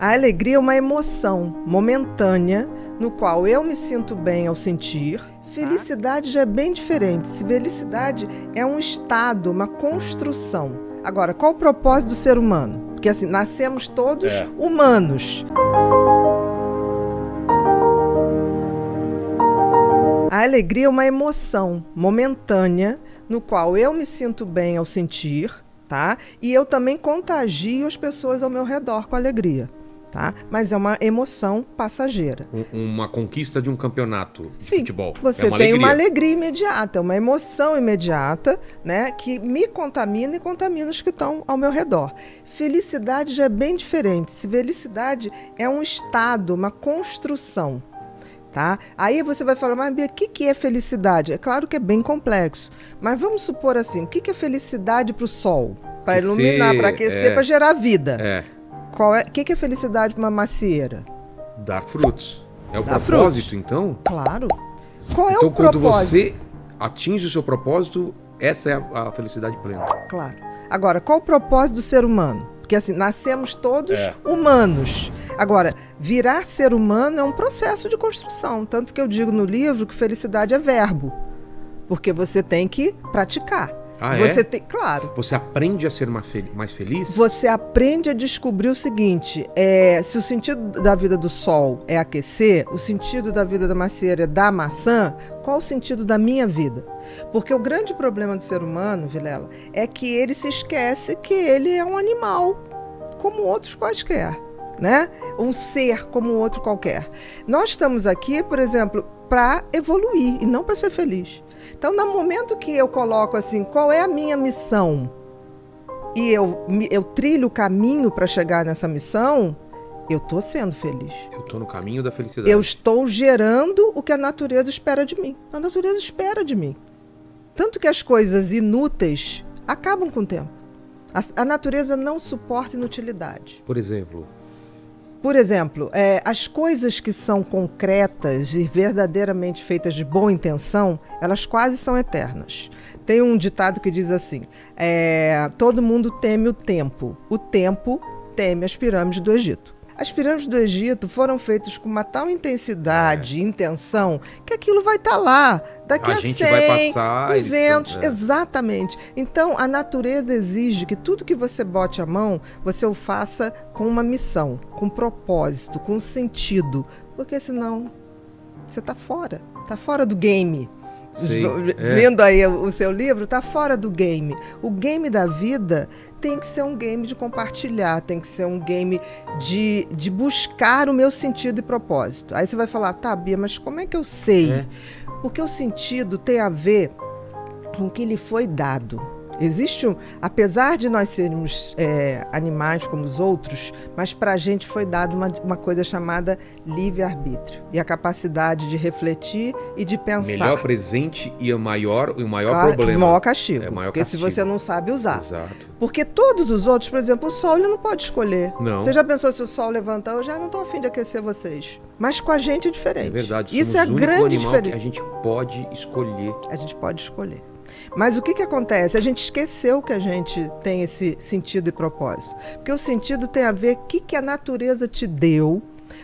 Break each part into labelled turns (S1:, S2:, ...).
S1: A alegria é uma emoção momentânea no qual eu me sinto bem ao sentir. Felicidade já é bem diferente. Felicidade é um estado, uma construção. Agora, qual o propósito do ser humano? Porque assim, nascemos todos humanos. A alegria é uma emoção momentânea no qual eu me sinto bem ao sentir, tá? E eu também contagio as pessoas ao meu redor com alegria. Tá? Mas é uma emoção passageira.
S2: Uma conquista de um campeonato de futebol.
S1: Você tem uma alegria imediata, uma emoção imediata, né, que me contamina e contamina os que estão ao meu redor. Felicidade já é bem diferente. Felicidade é um estado, uma construção. Tá? Aí você vai falar, mas Bia, o que é felicidade? É claro que é bem complexo. Mas vamos supor assim, o que é felicidade para o sol? Para iluminar, para aquecer, para gerar vida. O que é felicidade para uma macieira?
S2: Dar frutos. É o propósito, então?
S1: Claro. Qual é
S2: então,
S1: o propósito?
S2: Quando você atinge o seu propósito, essa é a felicidade plena.
S1: Claro. Agora, qual o propósito do ser humano? Porque assim, nascemos todos humanos. Agora, virar ser humano é um processo de construção. Tanto que eu digo no livro que felicidade é verbo. Porque você tem que praticar. Você tem, claro.
S2: Você aprende a ser mais feliz?
S1: Você aprende a descobrir o seguinte, se o sentido da vida do sol é aquecer, o sentido da vida da macieira é dar maçã, qual o sentido da minha vida? Porque o grande problema do ser humano, Vilela, é que ele se esquece que ele é um animal, como outros quaisquer, né? Um ser como outro qualquer. Nós estamos aqui, por exemplo, para evoluir e não para ser feliz. Então, no momento que eu coloco assim, qual é a minha missão? E eu trilho o caminho para chegar nessa missão, eu estou sendo feliz.
S2: Eu estou no caminho da felicidade.
S1: Eu estou gerando o que a natureza espera de mim. A natureza espera de mim. Tanto que as coisas inúteis acabam com o tempo. A natureza não suporta inutilidade.
S2: Por exemplo,
S1: as coisas que são concretas e verdadeiramente feitas de boa intenção, elas quase são eternas. Tem um ditado que diz assim, todo mundo teme o tempo teme as pirâmides do Egito. As pirâmides do Egito foram feitas com uma tal intensidade e intenção que aquilo vai estar lá daqui a 100,
S2: vai passar,
S1: 200, exatamente. Então, a natureza exige que tudo que você bote a mão, você o faça com uma missão, com propósito, com sentido, porque senão você está fora do game.
S2: Sim,
S1: Vendo aí o seu livro, está fora do game. O game da vida tem que ser um game de compartilhar, tem que ser um game de buscar o meu sentido e propósito. Aí você vai falar, tá, Bia, mas como é que eu sei? Porque o sentido tem a ver com o que lhe foi dado. Apesar de nós sermos animais como os outros, mas para a gente foi dado uma coisa chamada livre-arbítrio. E a capacidade de refletir e de pensar.
S2: Melhor presente e o maior problema.
S1: O maior castigo.
S2: Porque
S1: se você não sabe usar.
S2: Exato.
S1: Porque todos os outros, por exemplo, o sol ele não pode escolher.
S2: Não.
S1: Você já pensou se o sol levantar? Eu já não estou a fim de aquecer vocês. Mas com a gente é diferente.
S2: É verdade.
S1: Isso é a grande diferença.
S2: Que a gente pode escolher.
S1: A gente pode escolher. Mas o que acontece? A gente esqueceu que a gente tem esse sentido e propósito. Porque o sentido tem a ver com o que a natureza te deu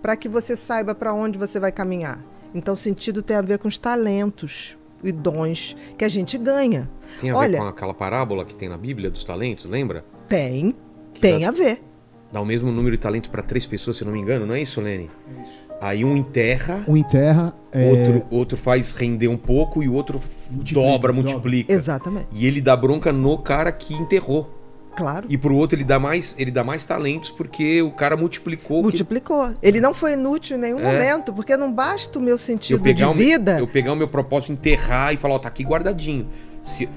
S1: para que você saiba para onde você vai caminhar. Então, o sentido tem a ver com os talentos e dons que a gente ganha.
S2: Tem a ver com aquela parábola que tem na Bíblia dos talentos, lembra?
S1: Tem a ver.
S2: Dá o mesmo número de talentos para 3 pessoas, se eu não me engano, não é isso, Lene? Isso. Aí um enterra, outro faz render um pouco e o outro multiplica.
S1: Exatamente.
S2: E ele dá bronca no cara que enterrou.
S1: Claro.
S2: E pro outro ele dá mais talentos porque o cara multiplicou.
S1: Ele não foi inútil em nenhum momento, porque não basta o meu sentido de vida.
S2: Eu pegar o meu propósito, enterrar e falar, tá aqui guardadinho.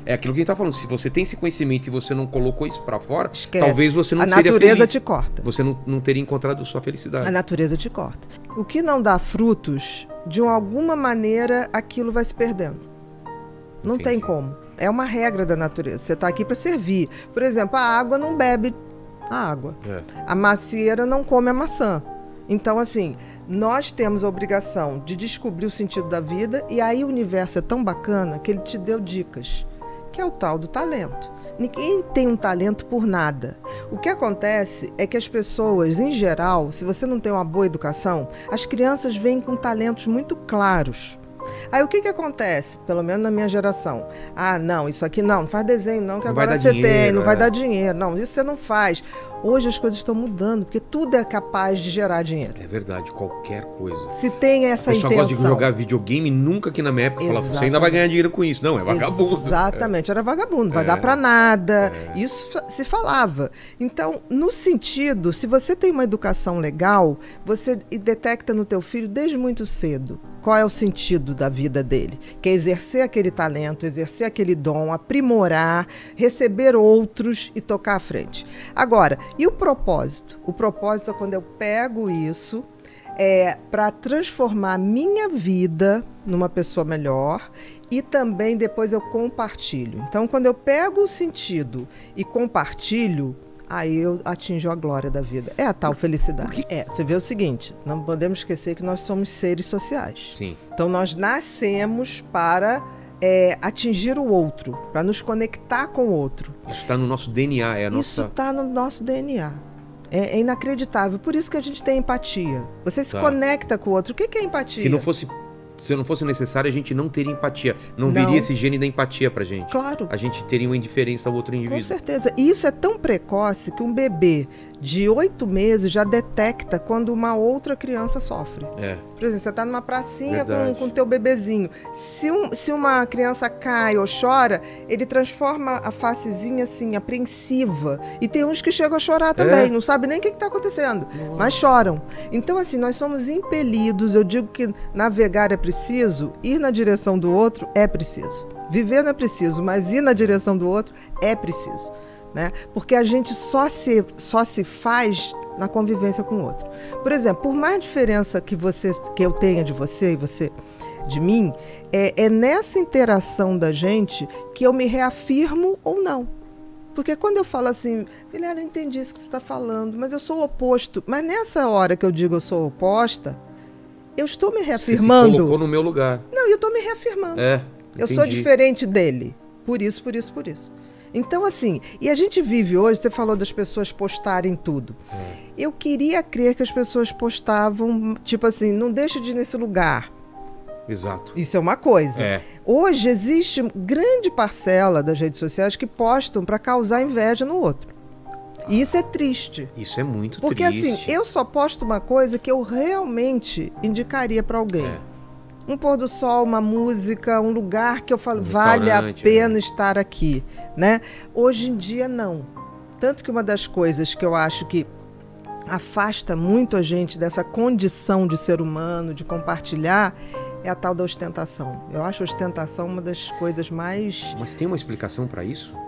S2: É aquilo que a gente tá falando, se você tem esse conhecimento e você não colocou isso pra fora,
S1: esquece.
S2: Talvez você não seria feliz.
S1: A natureza te corta.
S2: Você não teria encontrado sua felicidade.
S1: A natureza te corta. O que não dá frutos, de alguma maneira, aquilo vai se perdendo. Não tem como. É uma regra da natureza. Você tá aqui para servir. Por exemplo, a água não bebe a água. A macieira não come a maçã. Então, assim, nós temos a obrigação de descobrir o sentido da vida e aí o universo é tão bacana que ele te deu dicas, que é o tal do talento. Ninguém tem um talento por nada. O que acontece é que as pessoas, em geral, se você não tem uma boa educação, as crianças vêm com talentos muito claros. Aí o que acontece? Pelo menos na minha geração. Ah, não, isso aqui não faz desenho não, que não agora você tem, não vai dar dinheiro. Não, isso você não faz. Hoje as coisas estão mudando, porque tudo é capaz de gerar dinheiro.
S2: É verdade, qualquer coisa.
S1: Se tem essa intenção. O pessoal
S2: gosta de jogar videogame, nunca aqui na minha época falava, você ainda vai ganhar dinheiro com isso. Não, é vagabundo.
S1: Exatamente, era vagabundo, não vai dar pra nada. Isso se falava. Então, no sentido, se você tem uma educação legal, você detecta no teu filho desde muito cedo qual é o sentido da vida dele. Que é exercer aquele talento, exercer aquele dom, aprimorar, receber outros e tocar à frente. Agora, e o propósito? O propósito é quando eu pego isso para transformar a minha vida numa pessoa melhor e também depois eu compartilho. Então, quando eu pego o sentido e compartilho, aí eu atinjo a glória da vida. É a tal felicidade. Você vê o seguinte, não podemos esquecer que nós somos seres sociais.
S2: Sim.
S1: Então nós nascemos para atingir o outro, para nos conectar com o outro.
S2: Isso está no nosso DNA,
S1: Isso está no nosso DNA. É inacreditável. Por isso que a gente tem empatia. Você se conecta com o outro. O que é empatia?
S2: Se não fosse necessário, a gente não teria empatia. Não viria esse gene da empatia pra gente.
S1: Claro.
S2: A gente teria uma indiferença ao outro indivíduo.
S1: Com certeza. E isso é tão precoce que um bebê de 8 meses já detecta quando uma outra criança sofre. Por exemplo, você está numa pracinha com o teu bebezinho. Se uma criança cai ou chora, ele transforma a facezinha assim, apreensiva. E tem uns que chegam a chorar também, não sabe nem o que está acontecendo, mas choram. Então, assim, nós somos impelidos, eu digo que navegar é preciso, ir na direção do outro é preciso. Viver não é preciso, mas ir na direção do outro é preciso. Né? Porque a gente só se faz na convivência com o outro. Por exemplo, por mais diferença que eu tenha de você e você de mim, é nessa interação da gente que eu me reafirmo ou não. Porque quando eu falo assim, filha, eu não entendi isso que você está falando, mas eu sou o oposto. Mas nessa hora que eu digo eu sou oposta, eu estou me reafirmando.
S2: Você se colocou no meu lugar.
S1: Não, eu estou me reafirmando. Eu sou diferente dele. Por isso. Então, assim, e a gente vive hoje, você falou das pessoas postarem tudo. Eu queria crer que as pessoas postavam, tipo assim, não deixa de ir nesse lugar.
S2: Exato.
S1: Isso é uma coisa. Hoje existe grande parcela das redes sociais que postam para causar inveja no outro. E isso é triste.
S2: Isso é muito triste.
S1: Porque assim, eu só posto uma coisa que eu realmente indicaria para alguém. Um pôr do sol, uma música, um lugar que eu falo, vale a pena estar aqui, né? Hoje em dia, não. Tanto que uma das coisas que eu acho que afasta muito a gente dessa condição de ser humano, de compartilhar, é a tal da ostentação. Eu acho a ostentação uma das coisas mais...
S2: Mas tem uma explicação para isso?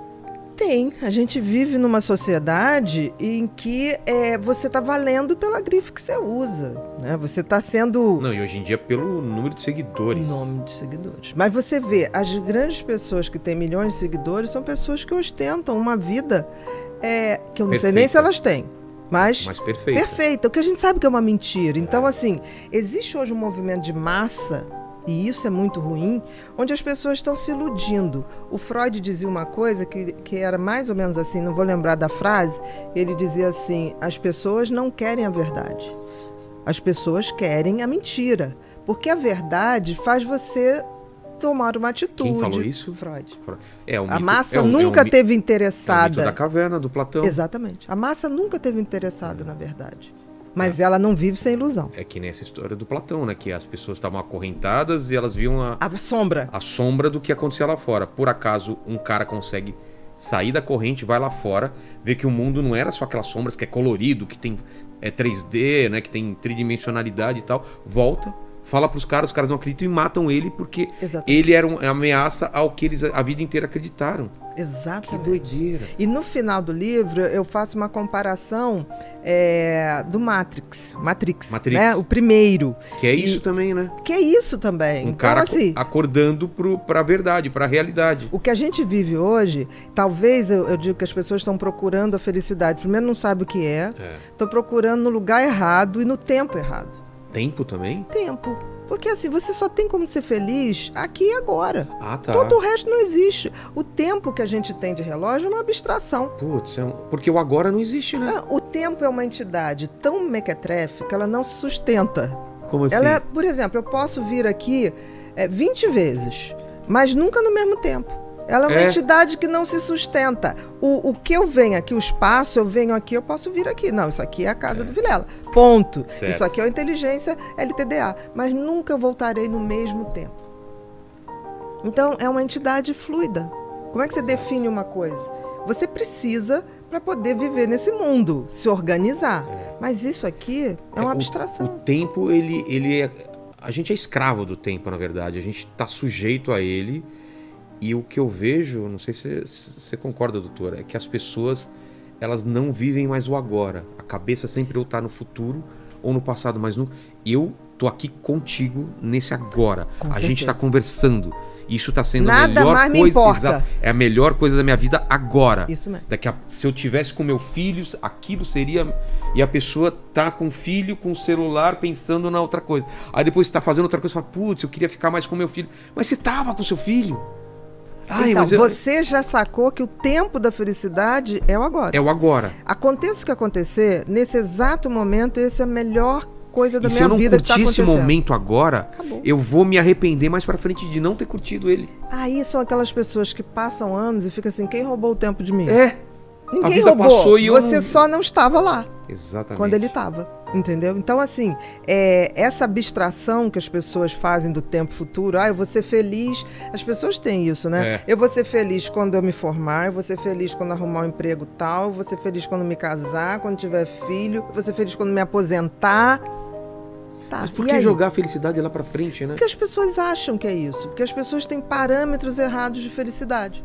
S1: Tem. A gente vive numa sociedade em que você está valendo pela grife que você usa. Né? Você está sendo...
S2: Não, e hoje em dia pelo número de seguidores.
S1: Nome de seguidores. Mas você vê, as grandes pessoas que têm milhões de seguidores são pessoas que ostentam uma vida que eu não sei nem se elas têm. Mas
S2: perfeita.
S1: Perfeita. O que a gente sabe que é uma mentira. Então, assim, existe hoje um movimento de massa... E isso é muito ruim, onde as pessoas estão se iludindo. O Freud dizia uma coisa que era mais ou menos assim, não vou lembrar da frase, ele dizia assim, as pessoas não querem a verdade, as pessoas querem a mentira, porque a verdade faz você tomar uma atitude.
S2: Quem falou isso?
S1: Freud.
S2: A
S1: massa nunca teve interessada...
S2: É o mito da caverna, do Platão.
S1: Exatamente. A massa nunca teve interessada na verdade. Mas ela não vive sem ilusão.
S2: É que nessa história do Platão, né? Que as pessoas estavam acorrentadas e elas viam
S1: a sombra.
S2: A sombra do que acontecia lá fora. Por acaso, um cara consegue sair da corrente, vai lá fora, vê que o mundo não era só aquelas sombras que é colorido, que tem 3D, né? Que tem tridimensionalidade e tal. Volta, fala pros caras, os caras não acreditam e matam ele porque ele era uma ameaça ao que eles a vida inteira acreditaram.
S1: Exatamente.
S2: Que doideira.
S1: E no final do livro eu faço uma comparação do Matrix, né? O primeiro.
S2: Que é isso também, né?
S1: Que é isso também.
S2: Um cara assim, acordando pra verdade, pra realidade.
S1: O que a gente vive hoje, talvez eu digo que as pessoas estão procurando a felicidade. Primeiro não sabe o que estão procurando no lugar errado e no tempo errado.
S2: Tempo também?
S1: Tempo. Porque assim, você só tem como ser feliz aqui e agora.
S2: Ah, tá.
S1: Todo o resto não existe. O tempo que a gente tem de relógio é uma abstração.
S2: Putz, porque o agora não existe, né?
S1: O tempo é uma entidade tão mequetrefe que ela não se sustenta.
S2: Como assim?
S1: Ela, por exemplo, eu posso vir aqui 20 vezes, mas nunca no mesmo tempo. Ela é uma entidade que não se sustenta. O que eu venho aqui, o espaço, eu venho aqui, eu posso vir aqui. Não, isso aqui é a casa do Vilela. Ponto.
S2: Certo.
S1: Isso aqui é a inteligência LTDA. Mas nunca voltarei no mesmo tempo. Então, é uma entidade fluida. Como é que você define uma coisa? Você precisa para poder viver nesse mundo, se organizar. Mas isso aqui é uma abstração.
S2: O tempo, ele é... A gente é escravo do tempo, na verdade. A gente está sujeito a ele. E o que eu vejo, não sei se você concorda, doutora, é que as pessoas, elas não vivem mais o agora. A cabeça sempre ou está no futuro ou no passado, mas eu tô aqui contigo nesse agora. A gente está conversando. Isso está sendo a melhor
S1: mais
S2: coisa.
S1: Me importa.
S2: Exato, é a melhor coisa da minha vida agora.
S1: Isso mesmo.
S2: Se eu tivesse com meu filho, aquilo seria... E a pessoa tá com o filho, com o celular, pensando na outra coisa. Aí depois você tá fazendo outra coisa e fala, putz, eu queria ficar mais com meu filho. Mas você tava com seu filho.
S1: Então, você já sacou que o tempo da felicidade é o agora.
S2: É o agora.
S1: Aconteça o que acontecer, nesse exato momento, essa é a melhor coisa da minha vida que tá
S2: acontecendo. Se eu não curtir esse momento agora,
S1: acabou.
S2: Eu vou me arrepender mais pra frente de não ter curtido ele.
S1: Aí são aquelas pessoas que passam anos e ficam assim, quem roubou o tempo de mim? Ninguém
S2: a vida
S1: roubou,
S2: passou e
S1: você só não estava lá.
S2: Exatamente.
S1: Quando ele estava, entendeu? Então, assim, essa abstração que as pessoas fazem do tempo futuro, eu vou ser feliz, as pessoas têm isso, né? Eu vou ser feliz quando eu me formar, eu vou ser feliz quando arrumar um emprego tal, eu vou ser feliz quando me casar, quando tiver filho, eu vou ser feliz quando me aposentar. Tá,
S2: mas por que jogar a felicidade lá pra frente, né?
S1: Porque as pessoas acham que é isso, porque as pessoas têm parâmetros errados de felicidade.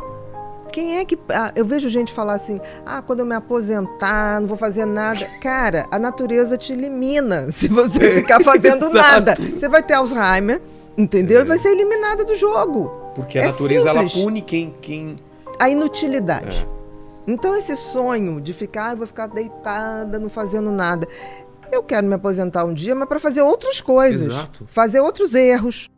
S1: Quem é que... eu vejo gente falar assim, quando eu me aposentar, não vou fazer nada. Cara, a natureza te elimina se você ficar fazendo nada. Você vai ter Alzheimer, entendeu? E vai ser eliminada do jogo.
S2: Porque a natureza, ela pune
S1: a inutilidade. Então esse sonho de ficar, eu vou ficar deitada, não fazendo nada. Eu quero me aposentar um dia, mas para fazer outras coisas.
S2: Exato.
S1: Fazer outros erros.